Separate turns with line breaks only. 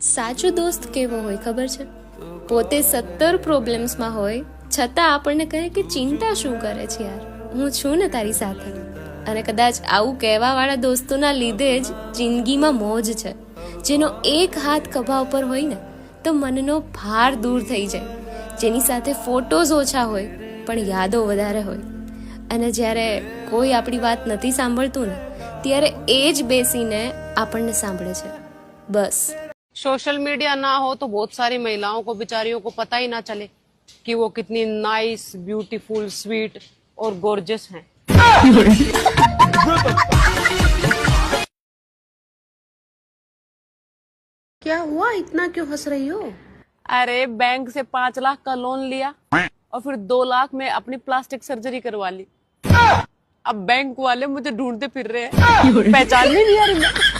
સાચો દોસ્ત કેવો હોય ખબર છે? પોતે 17 પ્રોબ્લેમ્સમાં હોય છતાં આપણને કહે કે ચિંતા શું કરે છે યાર, હું છું ને તારી સાથે. અને કદાચ આવું કહેવાવાળા દોસ્તોના લીધે જ જિંદગીમાં મોજ છે, જેનો એક હાથ ખભા ઉપર હોય ને તો મનનો ભાર દૂર થઈ જાય, જેની સાથે ફોટોઝ ઓછા હોય પણ યાદો વધારે હોય. અને જ્યારે કોઈ આપણી વાત નથી સાંભળતું ને ત્યારે એ જ બેસીને આપણને સાંભળે છે. બસ
सोशल मीडिया ना हो तो बहुत सारी महिलाओं को बेचारियों को पता ही ना चले कि वो कितनी नाइस, ब्यूटीफुल, स्वीट और गॉर्जियस हैं.
क्या हुआ, इतना क्यों हंस रही हो?
अरे बैंक से 5 लाख का लोन लिया और फिर 2 लाख में अपनी प्लास्टिक सर्जरी करवा ली. अब बैंक वाले मुझे ढूंढते फिर रहे हैं, पहचान नहीं आ रही.